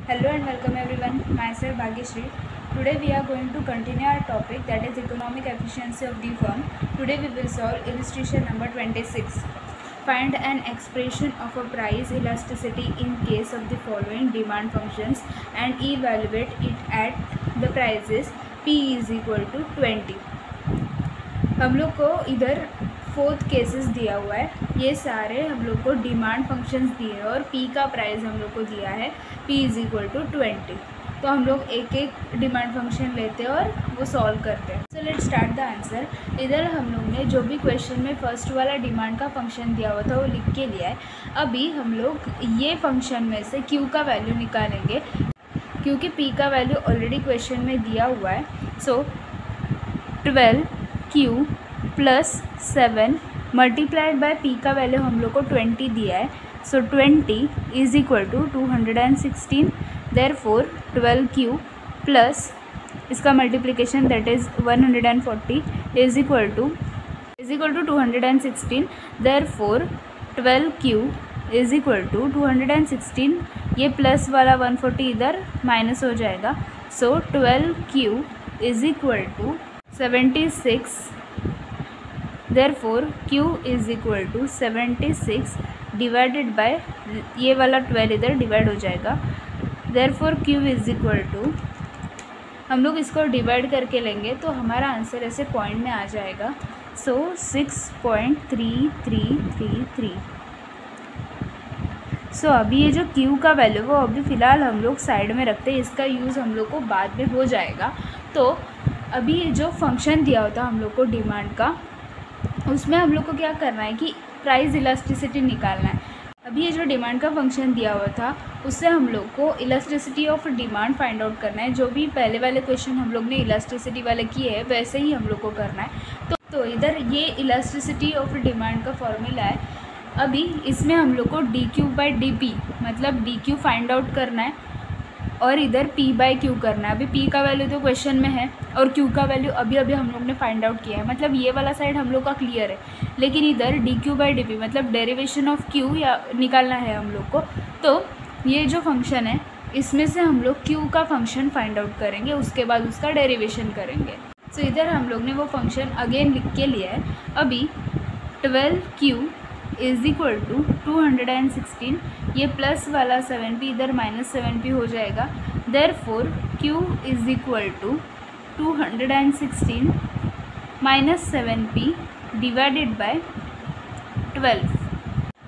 Hello and welcome everyone. Myself Bhagyashree. Today we are going to continue our topic, that is economic efficiency of the firm. Today we will solve illustration number 26. Find an expression of a price elasticity in case of the following demand functions and evaluate it at the prices P is equal to 20. हम लोग को इधर fourth cases दिया हुआ है। ये सारे हम लोग को डिमांड फंक्शंस दिए हैं और पी का प्राइस हम लोग को दिया है पी इज इक्वल टू 20। तो हम लोग एक एक डिमांड फंक्शन लेते हैं और वो सॉल्व करते हैं। सो लेट्स स्टार्ट द आंसर। इधर हम लोग ने जो भी क्वेश्चन में फर्स्ट वाला डिमांड का फंक्शन दिया हुआ था वो लिख के लिया है। अभी हम लोग ये फंक्शन में से क्यू का वैल्यू निकालेंगे क्योंकि पी का वैल्यू ऑलरेडी क्वेश्चन में दिया हुआ है। So 12Q plus 7 multiplied by P का वैल्यू हम लोग को 20 दिया है। So 20 is equal to 216। Therefore 12Q plus इसका multiplication that is 140 is equal to 216। Therefore 12Q is equal to 216, ये प्लस वाला 140 इधर माइनस हो जाएगा। So 12Q is equal to 76। Therefore Q is equal to 76 divided by ये वाला 12 इधर divide हो जाएगा। Therefore Q is equal to, हम लोग इसको डिवाइड करके लेंगे तो हमारा आंसर ऐसे पॉइंट में आ जाएगा। सो 6.3333। सो अभी ये जो Q का वैल्यू वो अभी फ़िलहाल हम लोग साइड में रखते हैं, इसका यूज़ हम लोग को बाद में हो जाएगा। तो अभी ये जो फंक्शन दिया होता हम लोग को डिमांड का, उसमें हम लोग को क्या करना है कि प्राइस इलास्टिसिटी निकालना है। अभी ये जो डिमांड का फंक्शन दिया हुआ था उससे हम लोग को elasticity of demand find out करना है। जो भी पहले वाले क्वेश्चन हम लोग ने इलास्टिसिटी वाले किए हैं वैसे ही हम लोग को करना है। तो इधर ये इलास्टिसिटी ऑफ डिमांड का फॉर्मूला है। अभी इसमें हम लोग को dQ/dP मतलब dQ फाइंड आउट करना है और इधर P/Q करना है। अभी P का वैल्यू तो क्वेश्चन में है और Q का वैल्यू अभी हम लोग ने फाइंड आउट किया है, मतलब ये वाला साइड हम लोग का क्लियर है। लेकिन इधर dQ/dP मतलब डेरिवेशन ऑफ Q या निकालना है हम लोग को। तो ये जो फंक्शन है इसमें से हम लोग Q का फंक्शन फाइंड आउट करेंगे, उसके बाद उसका डेरिवेशन करेंगे। तो इधर हम लोग ने वो फंक्शन अगेन लिख के लिया है। अभी 12Q इज इक्वल टू 216, ये प्लस वाला 7P इधर माइनस 7P हो जाएगा। Therefore Q is equal to 216 minus 7P divided by 12।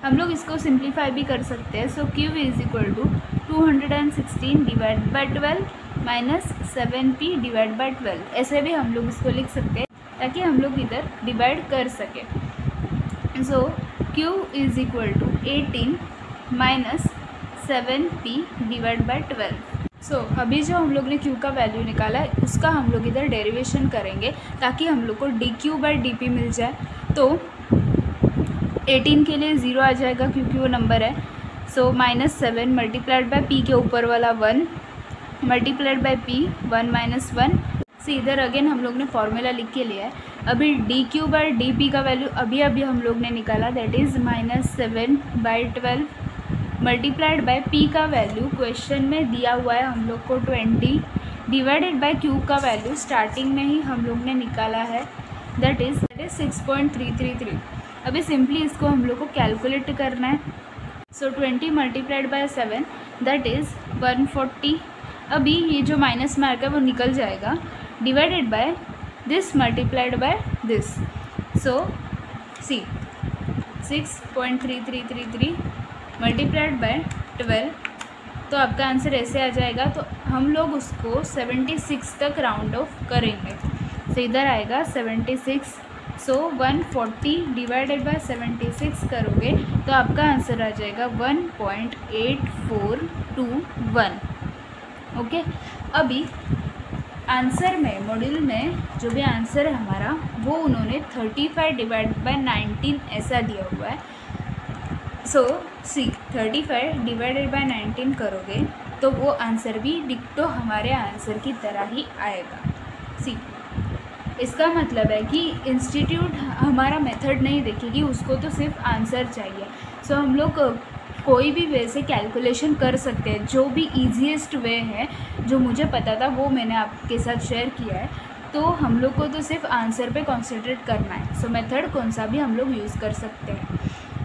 हम लोग इसको सिंप्लीफाई भी कर सकते हैं। So Q is equal to 216 divide by 12 minus 7P divide by 12, ऐसे भी हम लोग इसको लिख सकते हैं ताकि हम लोग इधर डिवाइड कर सकें। So Q is equal to 18 minus 7P divide by 12। So अभी जो हम लोग ने Q का वैल्यू निकाला है उसका हम लोग इधर डेरिवेशन करेंगे ताकि हम लोग को dQ/dP मिल जाए। तो 18 के लिए 0 आ जाएगा क्योंकि वो नंबर है। So minus 7 multiplied by P के ऊपर वाला 1 मल्टीप्लाइड बाय P 1 माइनस 1। से इधर अगेन हम लोग ने फॉर्मूला लिख के लिया है। अभी dQ/dP का वैल्यू अभी हम लोग ने निकाला, that is -7/12 multiplied by P का वैल्यू क्वेश्चन में दिया हुआ है हम लोग को 20 डिवाइडेड बाय Q का वैल्यू स्टार्टिंग में ही हम लोग ने निकाला है, दैट इज़ 6.333। अभी सिंपली इसको हम लोग को कैलकुलेट करना है। So 20 multiplied by 7 that is 140। अभी ये जो माइनस मार्क है वो निकल जाएगा, divided by this multiplied by this. So see 6.3333 multiplied by 12, तो आपका आंसर ऐसे आ जाएगा। तो हम लोग उसको 76 तक राउंड ऑफ करेंगे। तो इधर आएगा 76। सो 140 डिवाइडेड बाय 76 करोगे तो आपका आंसर आ जाएगा 1.8421। ओके। अभी आंसर में मॉड्यूल में जो भी आंसर है हमारा वो उन्होंने 35 डिवाइड बाय 19 ऐसा दिया हुआ है। सो सी 35 डिवाइडेड बाय 19 करोगे तो वो आंसर भी डिक्टो हमारे आंसर की तरह ही आएगा। सी इसका मतलब है कि इंस्टीट्यूट हमारा मेथड नहीं देखेगी, उसको तो सिर्फ आंसर चाहिए। सो हम लोग कोई भी वे से कैलकुलेशन कर सकते हैं। जो भी ईजीएस्ट वे है जो मुझे पता था वो मैंने आपके साथ शेयर किया है। तो हम लोग को तो सिर्फ आंसर पे कॉन्सेंट्रेट करना है। सो मेथड कौन सा भी हम लोग यूज़ कर सकते हैं।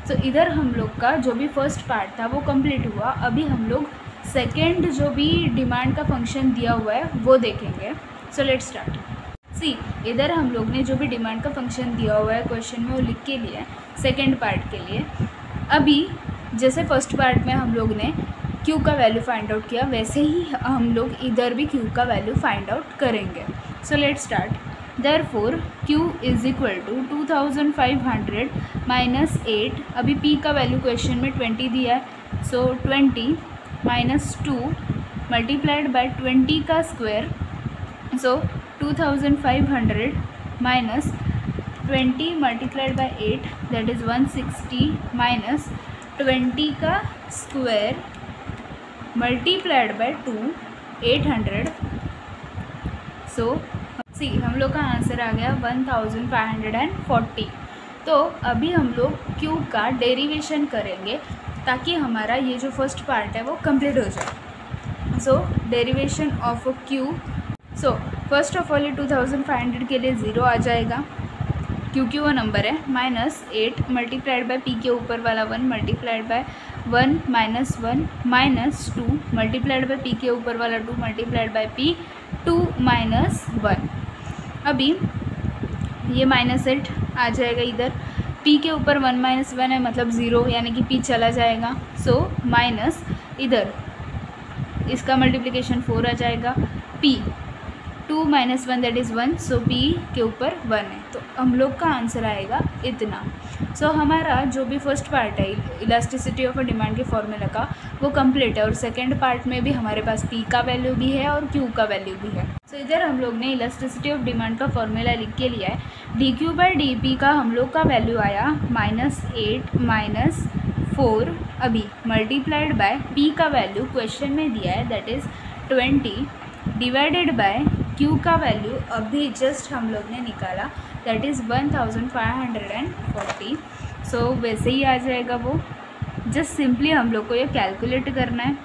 सो इधर हम लोग का जो भी फर्स्ट पार्ट था वो कंप्लीट हुआ। अभी हम लोग सेकेंड जो भी डिमांड का फंक्शन दिया हुआ है वो देखेंगे। सो लेट्स स्टार्ट। सी, इधर हम लोग ने जो भी डिमांड का फंक्शन दिया हुआ है क्वेश्चन में वो लिख के लिया है सेकेंड पार्ट के लिए। अभी जैसे फर्स्ट पार्ट में हम लोग ने q का वैल्यू फाइंड आउट किया, वैसे ही हम लोग इधर भी q का वैल्यू फाइंड आउट करेंगे। So let's start. Therefore q is equal to 2500 minus 8। अभी p का वैल्यू क्वेश्चन में 20 दिया है। सो 20 माइनस 2 मल्टीप्लाइड बाय 20 का square. So 2500 minus 20 multiplied by 8 that is 160 minus 20 का स्क्वायर मल्टीप्लाइड बाय 2 800। सो सी, हम लोग का आंसर आ गया 1540। तो अभी हम लोग q का डेरिवेशन करेंगे ताकि हमारा ये जो फर्स्ट पार्ट है वो कंप्लीट हो जाए। So derivation of q। So first of all ये 2500 के लिए 0 आ जाएगा क्योंकि वो नंबर है। माइनस 8 मल्टीप्लाइड बाय p के ऊपर वाला 1 multiplied by 1 minus 1 minus 2 multiplied by p के ऊपर वाला 2 मल्टीप्लाइड बाय p 2 माइनस 1। अभी ये माइनस 8 आ जाएगा इधर। p के ऊपर 1 माइनस 1 है मतलब 0 यानी कि p चला जाएगा। सो माइनस इधर इसका मल्टीप्लिकेशन 4 आ जाएगा। p 2 minus 1 that is 1। So p के ऊपर 1 है तो हम लोग का आंसर आएगा इतना। सो हमारा जो भी फर्स्ट पार्ट है इलास्टिसिटी ऑफ अ डिमांड के फॉर्मूला का वो कंप्लीट है। और सेकंड पार्ट में भी हमारे पास p का वैल्यू भी है और q का वैल्यू भी है। सो इधर हम लोग ने इलास्टिसिटी ऑफ डिमांड का फॉर्मूला लिख के लिया है। dq बाई डी का हम लोग का वैल्यू आया -8 माइनस 4। अभी मल्टीप्लाइड बाय p का वैल्यू क्वेश्चन में दिया है that is 20 divided by q का वैल्यू अभी जस्ट हम लोग ने निकाला दैट इज़ 1540। सो वैसे ही आ जाएगा वो। जस्ट सिंपली हम लोग को ये कैलकुलेट करना है।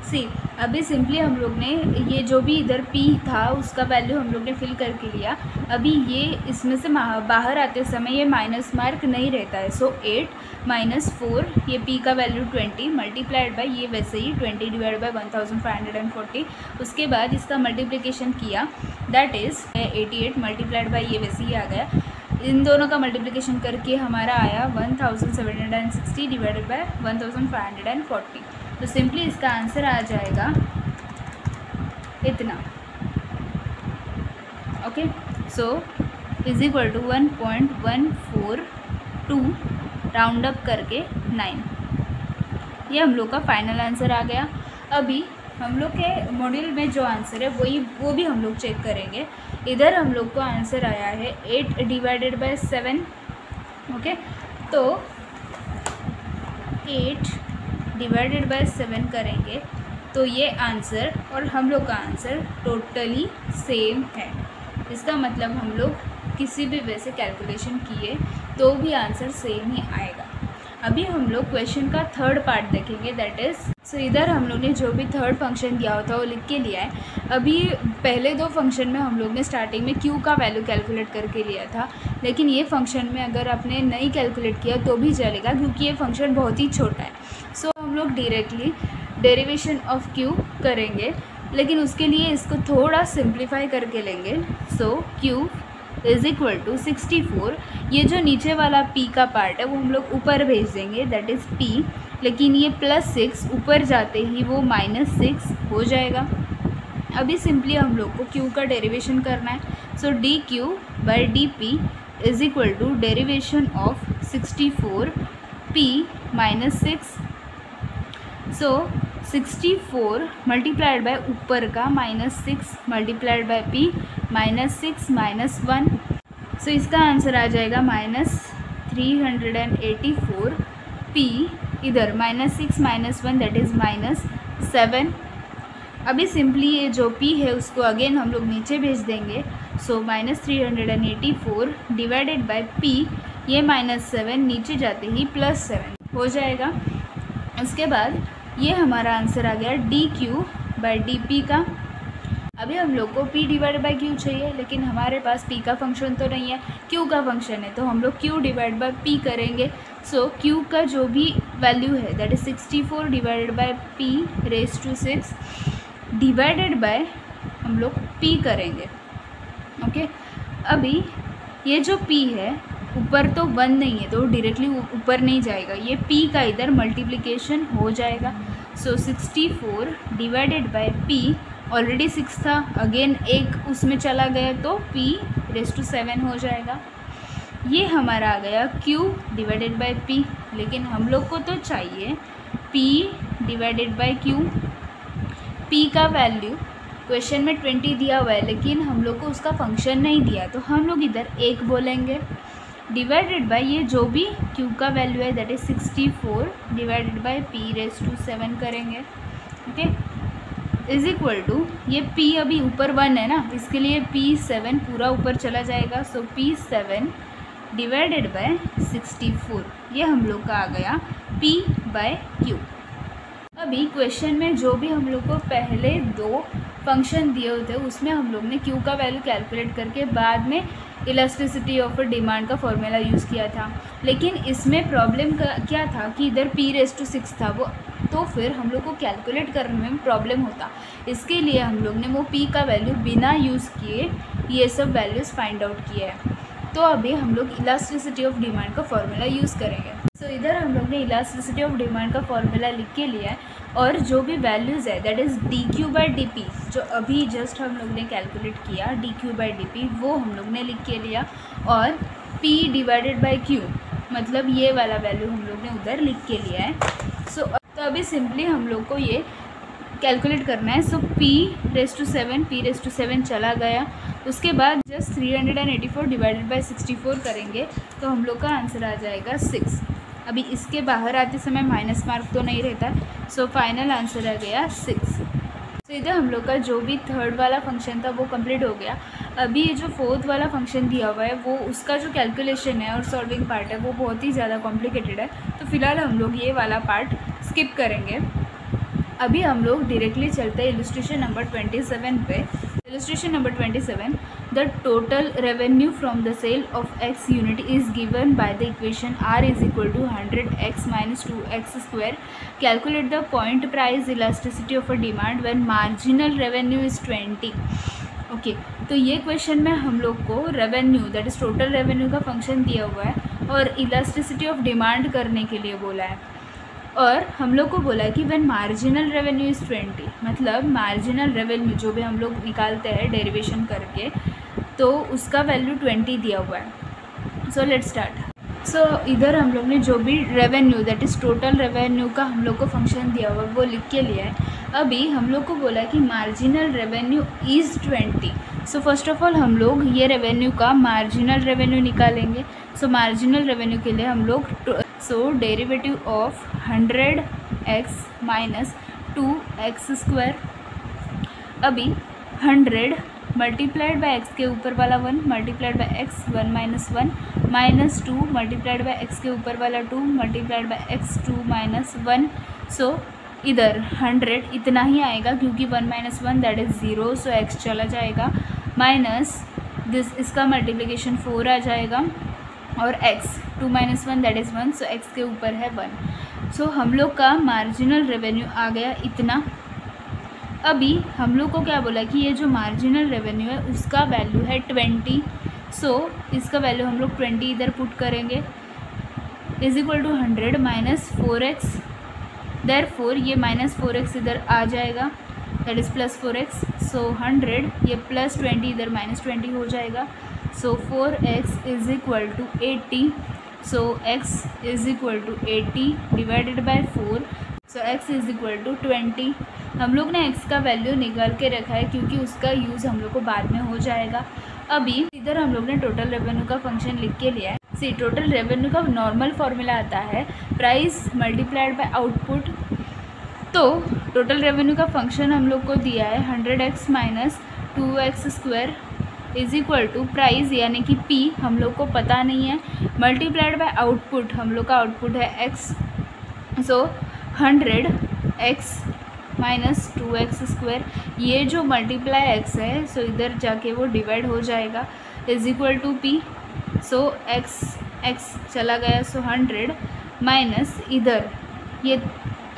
सी, अभी सिंपली हम लोग ने ये जो भी इधर p था उसका वैल्यू हम लोग ने फिल करके लिया। अभी ये इसमें से बाहर आते समय ये माइनस मार्क नहीं रहता है। सो 8 माइनस 4 ये p का वैल्यू 20 मल्टीप्लाइड बाय ये वैसे ही 20 डिवाइड बाय 1540। उसके बाद इसका मल्टीप्लिकेशन किया दैट इज़ 88 मल्टीप्लाइड बाय ये वैसे ही आ गया। इन दोनों का मल्टीप्लिकेशन करके हमारा आया 1760 डिवाइडेड बाय 1540। तो सिंपली इसका आंसर आ जाएगा इतना। Okay, so is equal to 1.142 round up करके 9। ये हम लोग का फाइनल आंसर आ गया। अभी हम लोग के मॉड्यूल में जो आंसर है वो भी हम लोग चेक करेंगे। इधर हम लोग को आंसर आया है 8 डिवाइडेड बाय 7। ओके, तो 8 डिवाइडेड बाय 7 करेंगे तो ये आंसर और हम लोग का आंसर टोटली सेम है। इसका मतलब हम लोग किसी भी वे से कैलकुलेशन किए तो भी आंसर सेम ही आएगा। अभी हम लोग क्वेश्चन का थर्ड पार्ट देखेंगे दैट इज़। सो इधर हम लोग ने जो भी थर्ड फंक्शन दिया होता है वो लिख के लिया है। अभी पहले दो फंक्शन में हम लोग ने स्टार्टिंग में q का वैल्यू कैलकुलेट करके लिया था, लेकिन ये फंक्शन में अगर आपने नहीं कैलकुलेट किया तो भी चलेगा क्योंकि ये फंक्शन बहुत ही छोटा है। सो हम लोग डायरेक्टली डेरिवेशन ऑफ q करेंगे, लेकिन उसके लिए इसको थोड़ा सिंप्लीफाई करके लेंगे। सो q इज़ इक्वल टू 64। ये जो नीचे वाला p का पार्ट है वो हम लोग ऊपर भेज देंगे दैट इज़ p, लेकिन ये +6 ऊपर जाते ही वो -6 हो जाएगा। अभी सिंपली हम लोग को q का डेरिवेशन करना है। So dq by dp is equal to derivation of 64 p -6। So 64 multiplied by ऊपर का -6 मल्टीप्लाइड बाय p -6 -1। सो इसका आंसर आ जाएगा -384 p। इधर -6 -1 दैट इज़ -7। अभी सिंपली ये जो p है उसको अगेन हम लोग नीचे भेज देंगे। सो -384 डिवाइडेड बाय p, ये -7 नीचे जाते ही +7 हो जाएगा। उसके बाद ये हमारा आंसर आ गया D Q by D P का। अभी हम लोग को p डिवाइड बाई क्यू चाहिए, लेकिन हमारे पास p का फंक्शन तो नहीं है, q का फंक्शन है, तो हम लोग q डिवाइड बाई p करेंगे। सो q का जो भी वैल्यू है that is 64 divided by p raise to 6 divided by हम लोग p करेंगे। ओके, अभी ये जो p है ऊपर तो 1 नहीं है तो डायरेक्टली ऊपर नहीं जाएगा, ये p का इधर मल्टीप्लिकेशन हो जाएगा। सो 64 डिवाइडेड बाय p ऑलरेडी 6 था, अगेन एक उसमें चला गया तो p रेज टू 7 हो जाएगा। ये हमारा आ गया q डिवाइडेड बाय p, लेकिन हम लोग को तो चाहिए p divided by q। p का वैल्यू क्वेश्चन में 20 दिया हुआ है, लेकिन हम लोग को उसका फंक्शन नहीं दिया, तो हम लोग इधर 1 बोलेंगे डिवाइडेड बाय ये जो भी q का वैल्यू है that is 64 divided by p raise to 7 करेंगे। ओके, इज इक्वल टू ये p अभी ऊपर 1 है ना, इसके लिए p7 पूरा ऊपर चला जाएगा। सो p7 डिवाइडेड बाय 64, ये हम लोग का आ गया p बाय q। अभी क्वेश्चन में जो भी हम लोग को पहले 2 फंक्शन दिए होते उसमें हम लोग ने q का वैल्यू कैलकुलेट करके बाद में इलास्टिसिटी ऑफ डिमांड का फॉर्मूला यूज़ किया था, लेकिन इसमें प्रॉब्लम क्या था कि इधर p रेज टू 6 था वो, तो फिर हम लोग को कैलकुलेट करने में प्रॉब्लम होता, इसके लिए हम लोग ने वो p का वैल्यू बिना यूज़ किए ये सब वैल्यूज़ फाइंड आउट किए हैं। तो अभी हम लोग इलास्टिसिटी ऑफ डिमांड का फॉर्मूला यूज़ करेंगे। सो इधर हम लोग ने इलास्टिसिटी ऑफ डिमांड का फॉर्मूला लिख के लिया है, और जो भी वैल्यूज़ है that is D Q by D P, जो अभी जस्ट हम लोग ने कैलकुलेट किया D Q by D P, वो हम लोग ने लिख के लिया, और p डिवाइडेड बाई q मतलब ये वाला वैल्यू हम लोग ने उधर लिख के लिया है। सो तो अभी सिंपली हम लोग को ये कैलकुलेट करना है। सो p रेज टू 7 चला गया, उसके बाद जस्ट 384 डिवाइडेड बाई 64 करेंगे तो हम लोग का आंसर आ जाएगा 6। अभी इसके बाहर आते समय माइनस मार्क तो नहीं रहता, सो फाइनल आंसर आ गया 6। तो इधर हम लोग का जो भी थर्ड वाला फंक्शन था वो कंप्लीट हो गया। अभी ये जो फोर्थ वाला फंक्शन दिया हुआ है वो उसका जो कैलकुलेशन है और सॉल्विंग पार्ट है वो बहुत ही ज़्यादा कॉम्प्लिकेटेड है, तो फिलहाल हम लोग ये वाला पार्ट स्किप करेंगे। अभी हम लोग डायरेक्टली चलते हैं इलस्ट्रेशन नंबर 27 पे। Illustration number 27, the total revenue from the sale of x unit is given by the equation r is equal to 100x minus 2x square. Calculate the point price elasticity of a demand when marginal revenue is 20। Okay, तो ये question में हम लोग को revenue that is total revenue का function दिया हुआ है और इलास्टिसिटी ऑफ डिमांड करने के लिए बोला है, और हम लोग को बोला है कि व्हेन मार्जिनल रेवेन्यू इज़ 20, मतलब मार्जिनल रेवेन्यू जो भी हम लोग निकालते हैं डेरिवेशन करके तो उसका वैल्यू 20 दिया हुआ है। सो लेट्स स्टार्ट। सो इधर हम लोग ने जो भी revenue that is total revenue का हम लोग को फंक्शन दिया हुआ है वो लिख के लिया है। अभी हम लोग को बोला है कि marginal revenue is 20। So first of all हम लोग ये रेवेन्यू का मार्जिनल रेवेन्यू निकालेंगे। सो मार्जिनल रेवेन्यू के लिए हम लोग derivative of 100x minus 2x square. अभी 100 मल्टीप्लाइड बाय x के ऊपर वाला 1 multiplied by x 1 minus 1 minus 2 multiplied by x के ऊपर वाला 2 मल्टीप्लाइड बाय x 2 माइनस 1। सो इधर 100 इतना ही आएगा क्योंकि 1 minus 1 that is 0, so x चला जाएगा माइनस दिस, इसका मल्टीप्लिकेशन 4 आ जाएगा, और x 2 minus 1 that is 1, so x के ऊपर है 1। सो हम लोग का मार्जिनल रेवेन्यू आ गया इतना। अभी हम लोग को क्या बोला कि ये जो मार्जिनल रेवेन्यू है उसका वैल्यू है 20। सो इसका वैल्यू हम लोग 20 इधर पुट करेंगे is equal to 100 minus 4x। Therefore ये माइनस 4x इधर आ जाएगा दैट इज़ प्लस 4x। सो 100 ये प्लस 20 इधर माइनस 20 हो जाएगा। So 4x is equal to 80। So x is equal to 80 divided by 4। So x is equal to 20। हम लोग ने x का वैल्यू निकाल के रखा है क्योंकि उसका यूज़ हम लोग को बाद में हो जाएगा। अभी इधर हम लोग ने टोटल रेवेन्यू का फंक्शन लिख के लिया है। सी टोटल रेवेन्यू का नॉर्मल फॉर्मूला आता है प्राइस मल्टीप्लाइड बाय आउटपुट। तो टोटल रेवेन्यू का फंक्शन हम लोग को दिया है 100x minus 2x square is equal to price यानी कि p हम लोग को पता नहीं है, मल्टीप्लाइड बाय आउटपुट हम लोग का आउटपुट है x। सो 100x माइनस 2x², ये जो मल्टीप्लाई x है सो इधर जाके वो डिवाइड हो जाएगा, is equal to p। So x चला गया, सो 100 माइनस इधर ये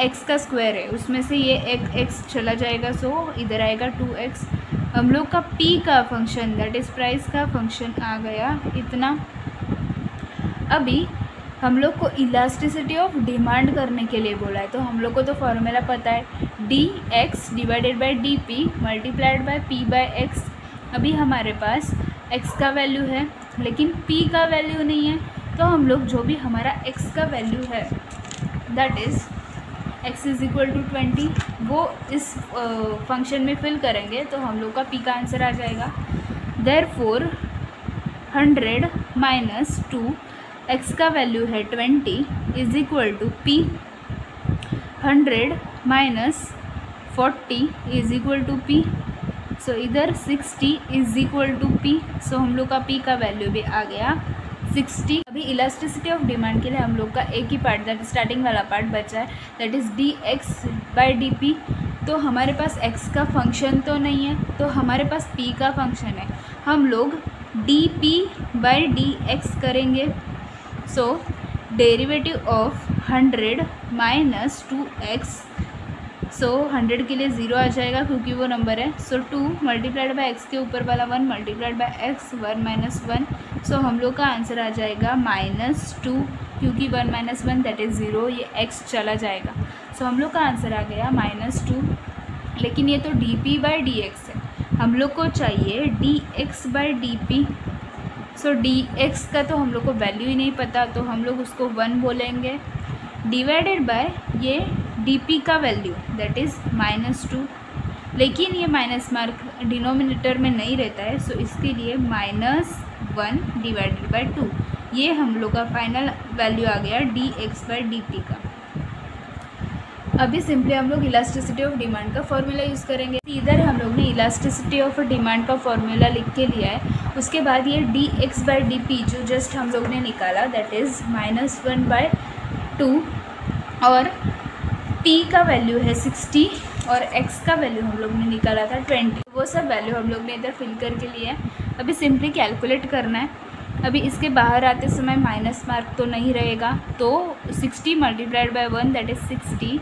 x का स्क्वायर है उसमें से ये x चला जाएगा, सो इधर आएगा 2x। हम लोग का p का फंक्शन दैट इज़ प्राइस का फंक्शन आ गया इतना। अभी हम लोग को इलास्टिसिटी ऑफ डिमांड करने के लिए बोला है, तो हम लोग को तो फॉर्मूला पता है, dx divided by dp multiplied by p by x। अभी हमारे पास x का वैल्यू है लेकिन p का वैल्यू नहीं है, तो हम लोग जो भी हमारा x का वैल्यू है that is x is equal to 20 वो इस फंक्शन में फिल करेंगे तो हम लोग का p का आंसर आ जाएगा। देयरफॉर 100 माइनस 2, x का वैल्यू है 20 is equal to p। 100 minus 40 is equal to p। So इधर 60 is equal to p। So हम लोग का p का वैल्यू भी आ गया 60। अभी इलास्टिसिटी ऑफ डिमांड के लिए हम लोग का एक ही पार्ट दैट स्टार्टिंग वाला पार्ट बचा है, that is dx by dp। तो हमारे पास x का फंक्शन तो नहीं है, तो हमारे पास p का फंक्शन है, हम लोग dp बाय dx करेंगे। सो डेरिवेटिव ऑफ 100 माइनस 2x, सो 100 के लिए 0 आ जाएगा क्योंकि वो नंबर है। सो 2 मल्टीप्लाइड बाय x के ऊपर वाला 1 मल्टीप्लाइड बाय x 1 माइनस 1। सो हम लोग का आंसर आ जाएगा -2 क्योंकि 1 माइनस 1 दैट इज़ 0, ये x चला जाएगा। सो हम लोग का आंसर आ गया -2। लेकिन ये तो dp बाय dx है, हम लोग को चाहिए dx by dp। So dx का तो हम लोग को वैल्यू ही नहीं पता, तो हम लोग उसको 1 बोलेंगे डिवाइडेड बाय ये dp का वैल्यू दैट इज़ -2। लेकिन ये माइनस मार्क डिनोमिनेटर में नहीं रहता है, सो इसके लिए -1 डिवाइडेड बाय 2, ये हम लोग का फाइनल वैल्यू आ गया dx बाय dp का। अभी सिंपली हम लोग इलास्टिसिटी ऑफ डिमांड का फॉर्मूला यूज़ करेंगे। इधर हम लोग ने इलास्टिसिटी ऑफ डिमांड का फॉर्मूला लिख के लिया है, उसके बाद ये dx बाय dp जो जस्ट हम लोग ने निकाला दैट इज़ -1 बाय 2, और p का वैल्यू है 60 और x का वैल्यू हम लोग ने निकाला था 20, वो सब वैल्यू हम लोग ने इधर फिल करके लिए है। अभी सिंपली कैलकुलेट करना है। अभी इसके बाहर आते समय माइनस मार्क तो नहीं रहेगा, तो 60 multiplied by 1 that is 60,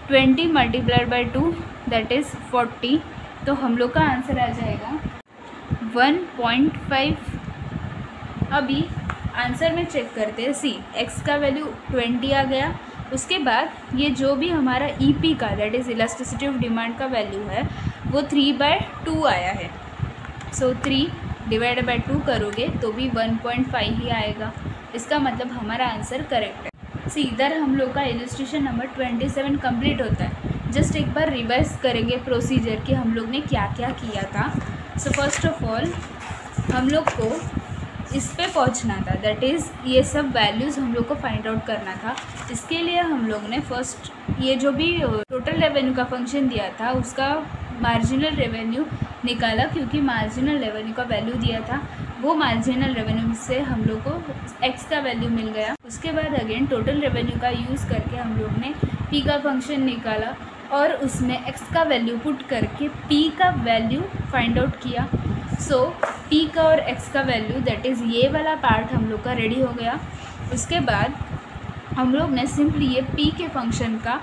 20 multiplied by 2 that is 40, तो हम लोग का आंसर आ जाएगा 1.5। अभी आंसर में चेक करते हैं, सी x का वैल्यू 20 आ गया, उसके बाद ये जो भी हमारा EP का that is elasticity of demand का वैल्यू है वो 3/2 आया है। सो 3 डिवाइड बाय 2 करोगे तो भी 1.5 ही आएगा, इसका मतलब हमारा आंसर करेक्ट है। सी इधर हम लोग का इलस्ट्रेशन नंबर 27 कंप्लीट होता है। जस्ट एक बार रिवाइज करेंगे प्रोसीजर कि हम लोग ने क्या क्या किया था। सो फर्स्ट ऑफ ऑल हम लोग को इस पे पहुंचना था, दैट इज़ ये सब वैल्यूज़ हम लोग को फाइंड आउट करना था। इसके लिए हम लोग ने फर्स्ट ये जो भी टोटल रेवेन्यू का फंक्शन दिया था उसका मार्जिनल रेवेन्यू निकाला, क्योंकि मार्जिनल रेवेन्यू का वैल्यू दिया था, वो मार्जिनल रेवेन्यू से हम लोग को x का वैल्यू मिल गया। उसके बाद अगेन टोटल रेवेन्यू का यूज़ करके हम लोग ने p का फंक्शन निकाला और उसमें x का वैल्यू पुट करके p का वैल्यू फाइंड आउट किया। सो p का और x का वैल्यू दैट इज़ ये वाला पार्ट हम लोग का रेडी हो गया। उसके बाद हम लोग ने सिंपली ये p के फंक्शन का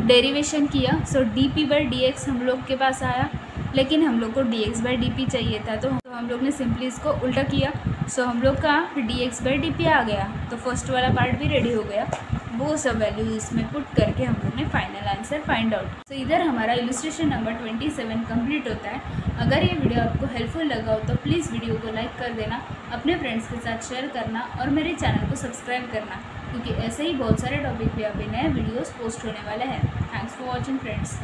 डेरिवेशन किया। सो dp बाई dx हम लोग के पास आया, लेकिन हम लोग को dx बाई dp चाहिए था, तो हम लोग ने सिंपली इसको उल्टा किया। सो हम लोग का dx बाई dp आ गया, तो फर्स्ट वाला पार्ट भी रेडी हो गया। वो सब वैल्यू इसमें पुट करके हम लोग ने फाइनल आंसर फाइंड आउट। तो इधर हमारा इलस्ट्रेशन नंबर 27 कंप्लीट होता है। अगर ये वीडियो आपको हेल्पफुल लगा हो तो प्लीज़ वीडियो को लाइक कर देना, अपने फ्रेंड्स के साथ शेयर करना और मेरे चैनल को सब्सक्राइब करना, क्योंकि ऐसे ही बहुत सारे टॉपिक पे अभी नए वीडियोस पोस्ट होने वाले हैं। Thanks for watching friends.